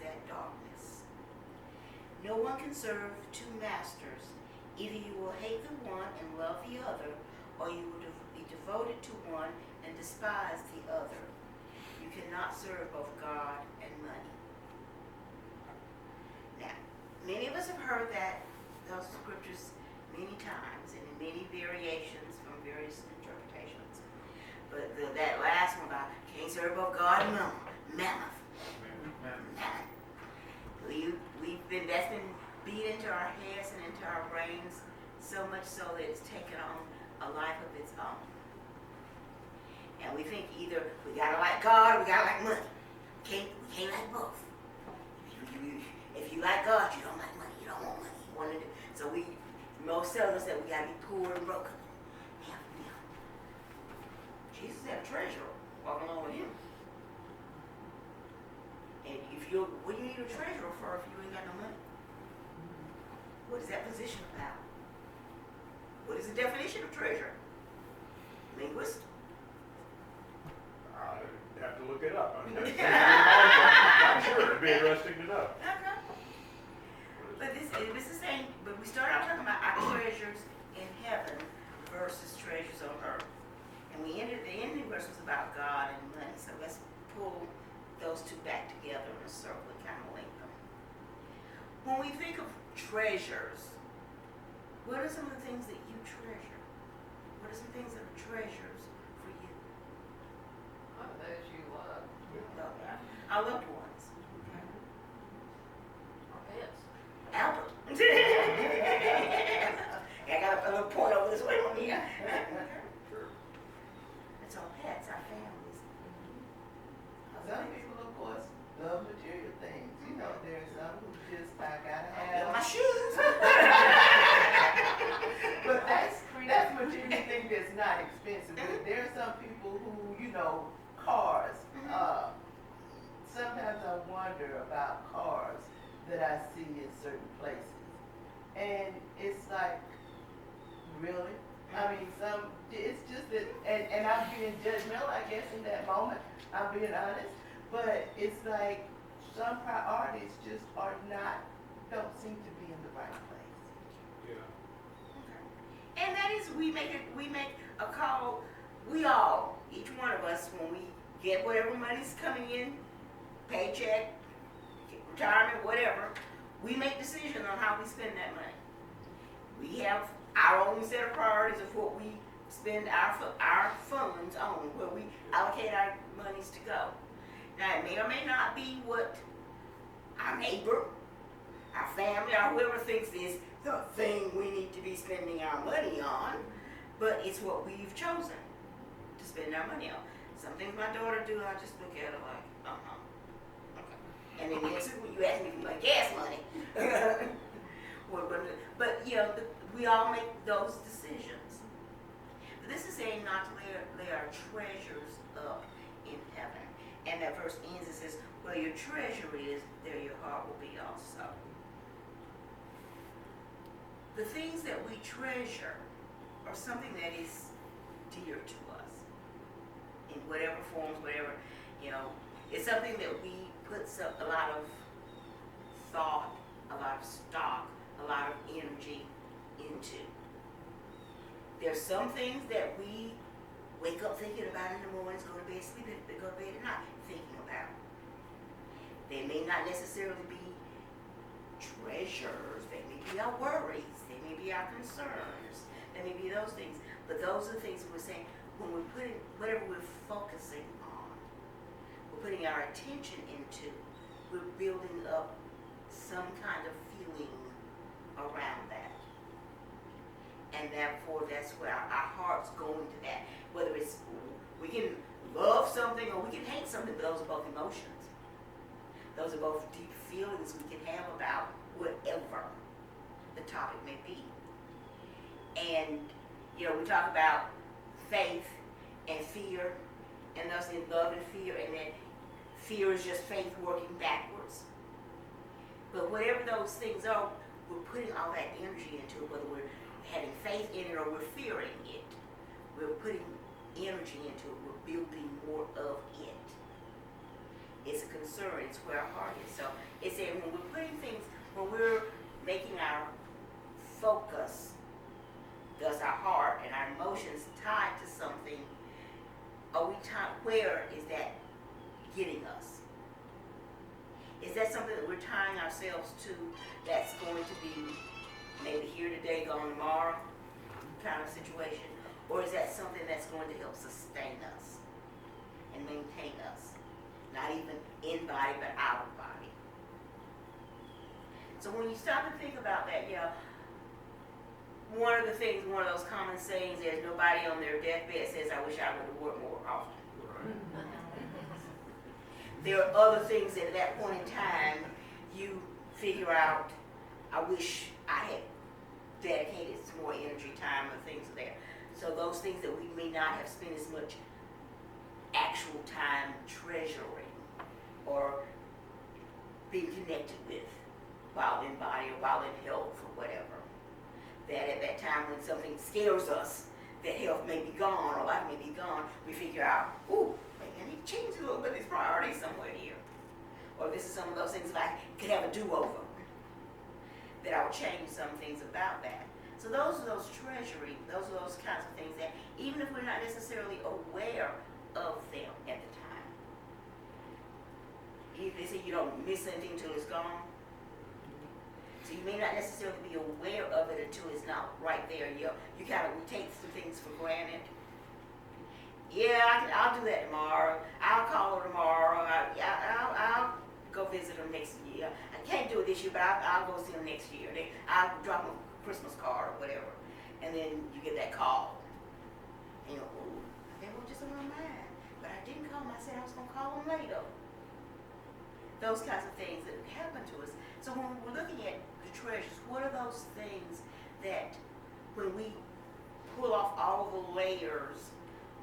that darkness. No one can serve two masters. Either you will hate the one and love the other, or you will be devoted to one and despise the other. You cannot serve both God and money. Now, many of us have heard those scriptures many times and in many variations from various interpretations. But that last one about can't serve both God and mammon. That's been beat into our heads and into our brains so much so that it's taken on a life of its own. And we think either we gotta like God or we gotta like money. We can't like both. If you like God, you don't like money. You don't want money. So we most seldom say we gotta be poor and broken. Yeah. Jesus had a treasurer walking along with him. And what do you need a treasurer for if you ain't got no money? What is that position about? What is the definition of treasure? Linguist? I have to look it up. I'm sure it'd be interesting to know. Okay. But this is saying, but we started out talking about our treasures in heaven versus treasures on earth. And the ending verse was about God and money. So let's pull those two back together in a circle and kind of link them. When we think of treasures, what are some of the things that you treasure? What are some things that are treasures for you? Oh, those you love. Our loved ones. Our pets. Albert. I got a little point over this way from here. It's our pets, our families. Some people, of course, love material things. You know, there's some who just, I gotta have My shoes. But that's material thing that's not expensive. But there are some people who, cars. Sometimes I wonder about cars that I see in certain places. And it's like, really? I mean, it's just that, and I'm being judgmental, I guess, in that moment. I'm being honest. But it's like some priorities just don't seem to be in the right place. Yeah. And that is, we make a call, each one of us, when we get whatever money's coming in, paycheck, retirement, whatever, we make decisions on how we spend that money. We have our own set of priorities of what we spend our funds on, where we allocate our monies to go. Now, it may or may not be what our neighbor, our family, or whoever thinks is the thing we need to be spending our money on, but it's what we've chosen to spend our money on. Some things my daughter do, I just look at her like, okay. And then next week when you ask me for my gas money, but we all make those decisions. But this is saying not to lay our treasures up in heaven. And that verse ends, it says, where your treasure is, there your heart will be also. The things that we treasure are something that is dear to us. In whatever forms, whatever, it's something that we put a lot of thought, a lot of stock, a lot of energy into. There's some things that we wake up thinking about in the mornings, go to bed sleeping, go to bed at night thinking about. They may not necessarily be treasures, they may be our worries, they may be our concerns, they may be those things. But those are the things we're saying, when we're putting, whatever we're focusing on, we're putting our attention into, we're building up some kind of feeling around that. And therefore, that's where our heart's going to that. Whether it's, we can love something or we can hate something, but those are both emotions. Those are both deep feelings we can have about whatever the topic may be. And, we talk about faith and fear, and thus in love and fear, and then fear is just faith working backwards. But whatever those things are, we're putting all that energy into it, whether we're having faith in it or we're fearing it. We're putting energy into it. We're building more of it. It's a concern. It's where our heart is. So focus, does our heart and our emotions tied to something, where is that getting us? Is that something that we're tying ourselves to that's going to be maybe here today, gone tomorrow kind of situation? Or is that something that's going to help sustain us and maintain us? Not even in body, but out of body. So when you stop and think about that, one of those common sayings is nobody on their deathbed says, I wish I would have worked more often. There are other things that at that point in time you figure out, I wish I had dedicated some more energy, time, and things there. So those things that we may not have spent as much actual time treasuring or being connected with while in body or while in health or whatever. That at that time when something scares us, that health may be gone or life may be gone, we figure out, ooh, maybe I need to change a little bit of these priorities somewhere here. Or this is some of those things that I could have a do-over. That I will change some things about that. So those are those kinds of things that even if we're not necessarily aware of them at the time, they say you don't miss anything until it's gone. So you may not necessarily be aware of it until it's not right there. We take some things for granted. Yeah, I'll do that tomorrow. I'll call her tomorrow. I'll go visit them next year. I can't do it this year, but I'll go see them next year. I'll drop them a Christmas card or whatever. And then you get that call. And you go, ooh, they were just on my mind. But I didn't call them. I said I was going to call them later. Those kinds of things that happen to us. So when we're looking at the treasures, what are those things that when we pull off all the layers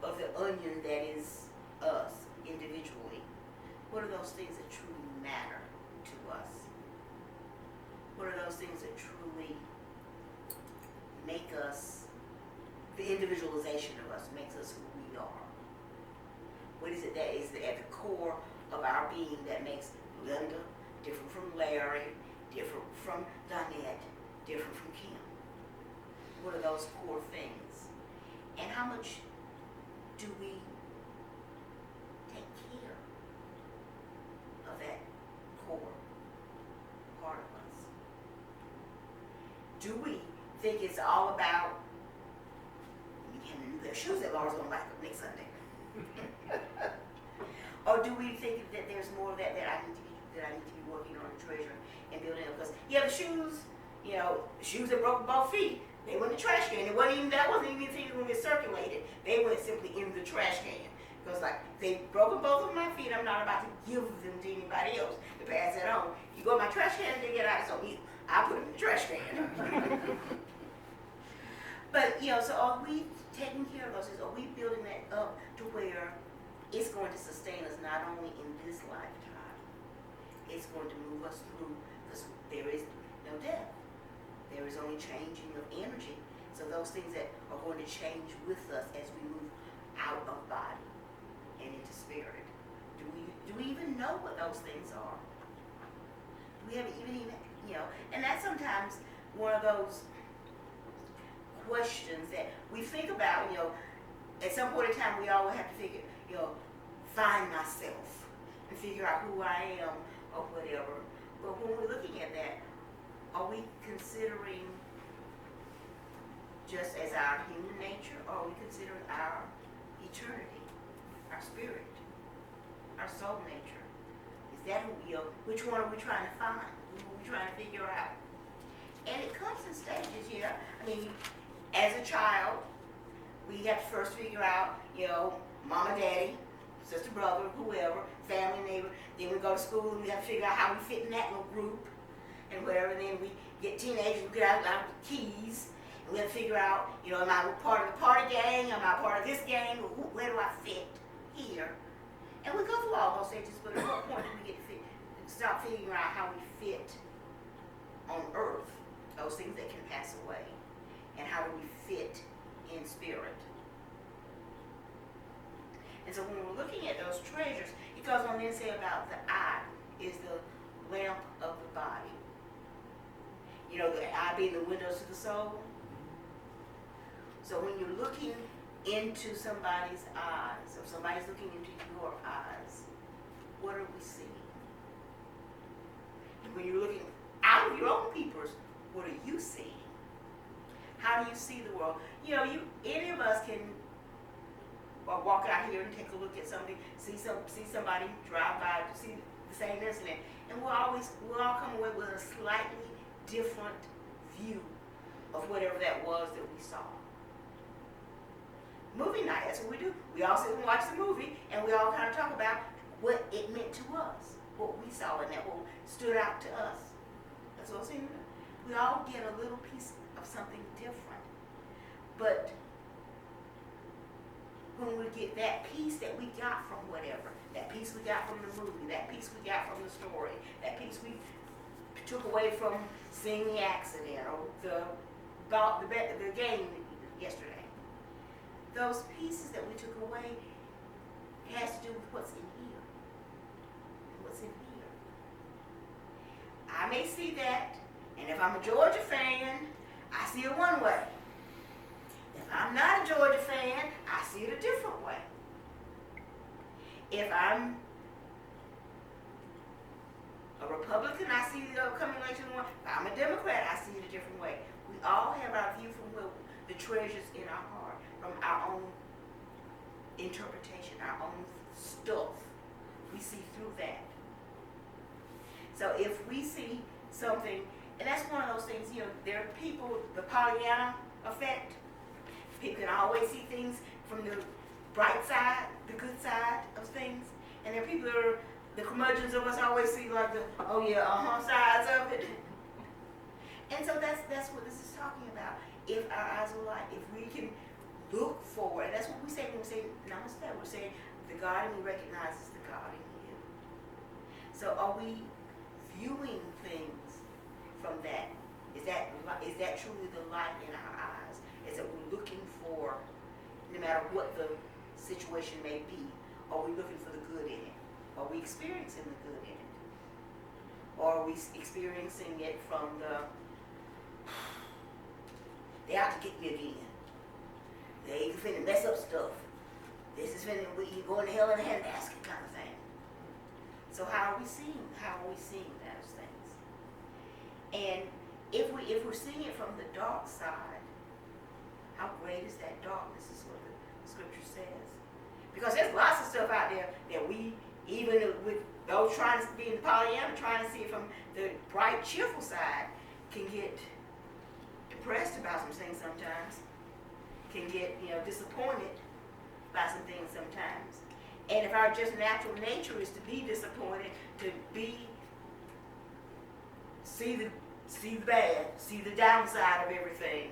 of the onion that is us individually, what are those things that truly matter to us? What are those things that truly make us, the individualization of us makes us who we are? What is it that is at the core of our being that makes Linda different from Larry, different from Donette, different from Kim? What are those core things? And how much do we take care of that core part of us? Do we think it's all about the shoes that Laura's going to buy next Sunday? Or do we think that there's more of that I need to be working on and treasuring and building up? Because the shoes, shoes that broke both feet, they went in the trash can. That wasn't even anything that was circulated. They went simply in the trash can. Because they broken both of my feet, I'm not about to give them to anybody else to pass it on. You go in my trash can and they get out, it's on you. I put them in the trash can. But so are we taking care of those things? Are we building that up to where it's going to sustain us not only in this lifetime, it's going to move us through, because there is no death. There is only changing of energy. So those things that are going to change with us as we move out of body and into spirit. Do we even know what those things are? Do we have even and that's sometimes one of those questions that we think about, at some point in time we always have to figure, find myself and figure out who I am or whatever. But when we're looking at that, are we considering just as our human nature, or are we considering our eternity, our spirit, our soul nature? Is that who we are? Which one are we trying to find? Who are we trying to figure out? And it comes in stages, as a child, we have to first figure out, mama, daddy, sister, brother, whoever, family, neighbor. Then we go to school and we have to figure out how we fit in that little group and whatever. And then we get teenagers, we get out our keys, and we have to figure out, am I part of the party gang? Am I part of this gang? Where do I fit here? And we go through all those stages, but at what point do we get to start figuring out how we fit on earth, those things that can pass away, and how do we fit in spirit? And so when we're looking at those treasures, it goes on then to say about the eye is the lamp of the body. The eye God being the windows to the soul. So when you're looking into somebody's eyes, or somebody's looking into your eyes, what are we seeing? And when you're looking out of your own people's, what are you seeing? How do you see the world? You know, any of us can walk out here and take a look at something, see somebody drive by, see the same incident, and we'll all come away with a slightly different view of whatever that was that we saw. Movie night, that's what we do. We all sit and watch the movie, and we all kind of talk about what it meant to us, what we saw in that, what stood out to us. That's what I'm saying. We all get a little piece of something different. But when we get that piece that we got from whatever, that piece we got from the movie, that piece we got from the story, that piece we took away from seeing the accident or the game yesterday, those pieces that we took away has to do with what's in here. What's in here. I may see that, and if I'm a Georgia fan, I see it one way. If I'm not a Georgia fan, I see it a different way. If I'm a Republican, I see the upcoming election one. If I'm a Democrat, I see it a different way. We all have our view from the treasures in our heart, from our own interpretation, our own stuff. We see through that. So if we see something, and that's one of those things, you know, there are people, the Pollyanna effect. People can always see things from the bright side, the good side of things. And there are people that are, the curmudgeons of us always see like the, sides of it. And so that's what this is talking about. If our eyes are light, if we can look forward, and that's what we say when we say namaste, we're saying the God in me recognizes the God in you. So are we viewing things from that? Is that truly the light in our eyes? Is that we're looking for, no matter what the situation may be, are we looking for the good in it? Are we experiencing the good in it? Or are we experiencing it from they out to get me again. They finna mess up stuff. This is finna, you going to hell in a handbasket kind of thing. So how are we seeing those things? And if we're seeing it from the dark side, how great is that darkness, is what the scripture says. Because there's lots of stuff out there that we, even with those trying to be in the Pollyanna, trying to see it from the bright, cheerful side, can get depressed about some things sometimes, can get disappointed by some things sometimes. And if our just natural nature is to be disappointed, to see the bad, see the downside of everything,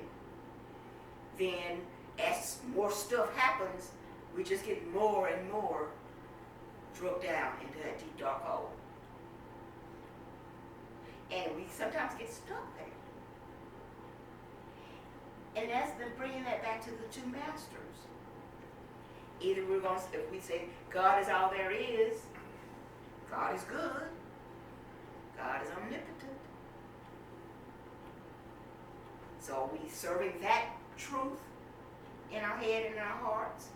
then as more stuff happens, we just get more and more drilled down into that deep dark hole. And we sometimes get stuck there. And that's then bringing that back to the two masters. Either if we say God is all there is, God is good, God is omnipotent. So are we serving that truth in our head and in our hearts?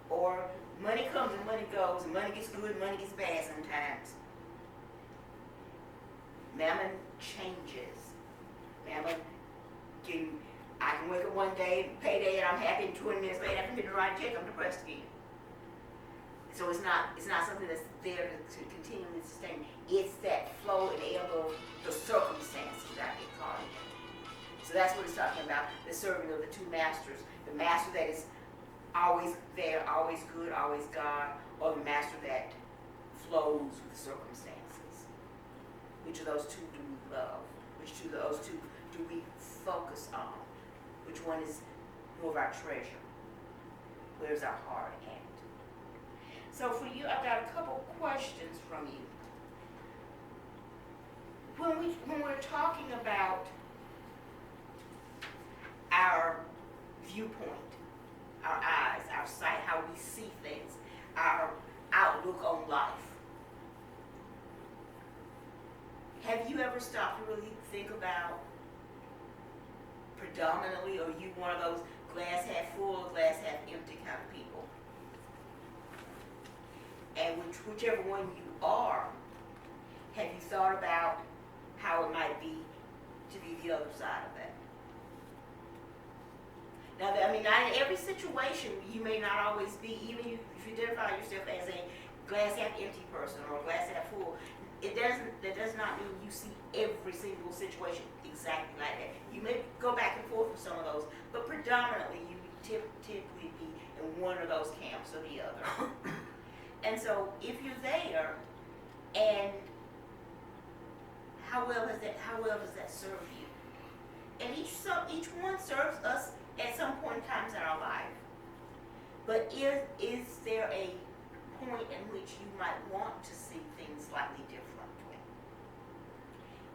Or money comes and money goes, and money gets good and money gets bad sometimes. Mammon changes. I can wake up one day, payday, and I'm happy, and 20 minutes later, after hitting the right check, I'm depressed again. So it's not something that's there to continually sustain. It's that flow and ebb of the circumstances that get caught in. So that's what it's talking about, the serving of the two masters. The master that is always there, always good, always God, or the master that flows with the circumstances. Which of those two do we love? Which of those two do we focus on? Which one is more of our treasure? Where's our heart at? So for you, I've got a couple questions from you. When we're talking about our viewpoint, our eyes, our sight, how we see things, our outlook on life, have you ever stopped to really think about predominantly, or you one of those glass half full, glass half empty kind of people? And whichever one you are, have you thought about how it might be to be the other side of that? Now, I mean, not in every situation, you may not always be, even if you identify yourself as a glass half empty person or a glass half full, that does not mean you see every single situation exactly like that. You may go back and forth with some of those, but predominantly you typically be in one of those camps or the other. And so if you're there, and how well does that serve you? And each one serves us at some point in time in our life. But is there a point in which you might want to see things slightly differently?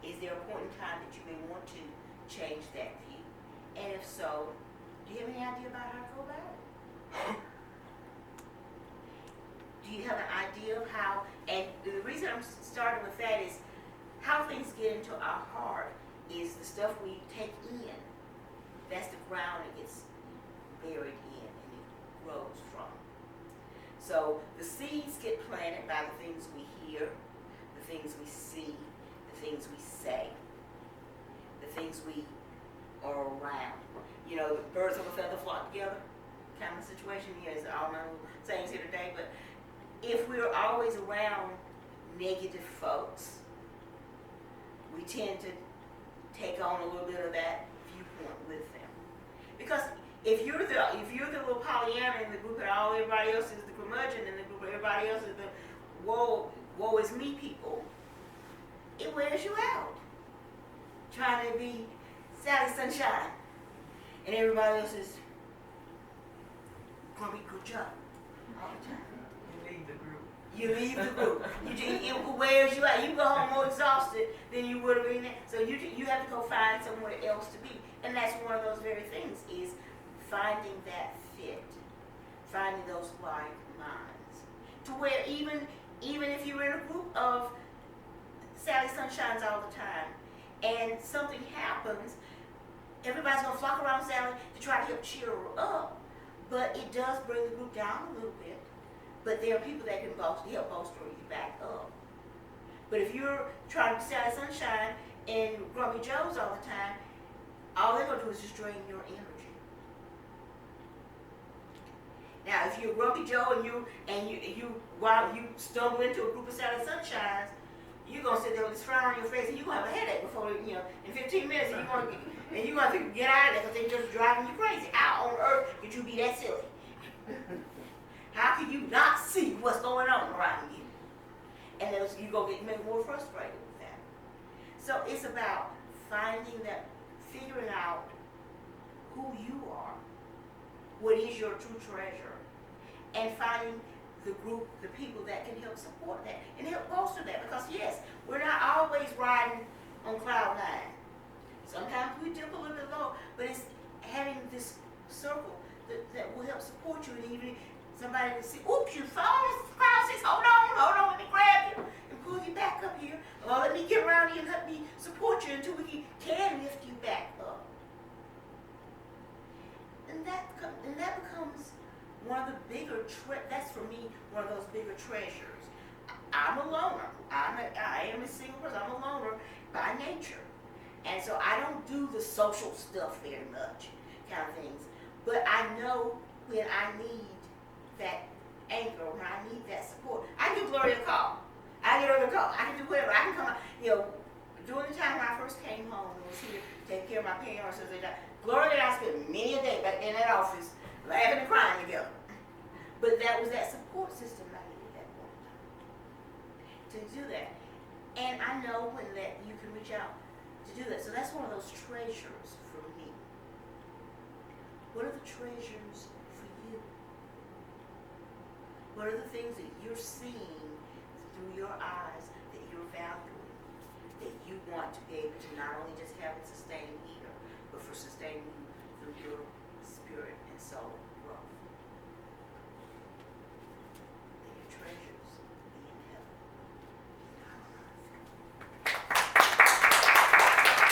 Is there a point in time that you may want to change that view? And if so, do you have any idea about how to go about it? Do you have an idea of how, and the reason I'm starting with that is how things get into our heart is the stuff we take in. That's the ground it gets buried in and it grows from. So the seeds get planted by the things we hear, the things we see, the things we say, the things we are around. You know, the birds of a feather flock together kind of situation. There's all my sayings here today, but if we're always around negative folks, we tend to take on a little bit of that viewpoint with them. Because if you're the little Pollyanna in the group and everybody else is the curmudgeon in the group and everybody else is the woe is me people, it wears you out. Trying to be Sally Sunshine and everybody else is gonna be good job all the time. You leave the group. It wears you out. You go home more exhausted than you would have been there. So you have to go find somewhere else to be. And that's one of those very things is finding that fit, finding those like minds. To where even if you're in a group of Sally Sunshines all the time and something happens, everybody's going to flock around Sally to try to help cheer her up. But it does bring the group down a little bit. But there are people that can help bolster you back up. But if you're trying to be Sally Sunshine and Grumpy Joes all the time, all they're going to do is just drain your energy. Now, if you're Grumpy Joe and you while you stumble into a group of Sally Sunshines, you're going to sit there with this frown on your face and you're going to have a headache before, in 15 minutes, and you're going to get out of there because they're just driving you crazy. How on earth could you be that silly? How can you not see what's going on around you? And then you're going to get maybe more frustrated with that. So it's about figuring out who you are, what is your true treasure, and finding the group, the people that can help support that and help bolster that. Because yes, we're not always riding on cloud nine. Sometimes we dip a little bit low, but it's having this circle that will help support you. And even somebody will say, oops, you fall, cloud six, hold on, let me grab you and pull you back up here. Or let me get around you and let me support you until we can lift you back up. And that becomes one of the bigger, that's for me, one of those bigger treasures. I'm a loner. I am a single person. I'm a loner by nature. And so I don't do the social stuff very much, kind of things. But I know when I need that anchor, when I need that support, I can give Gloria a call. I get her to call. I can do whatever. I can come out. During the time when I first came home and was here taking care of my parents, Gloria and I spent many a day back in that office laughing and crying together. But that was that support system I needed at one time to do that. And I know when that you can reach out to do that. So that's one of those treasures for me. What are the treasures for you? What are the things that you're seeing through your eyes that you're valuing, that you want to be able to not only just have it sustain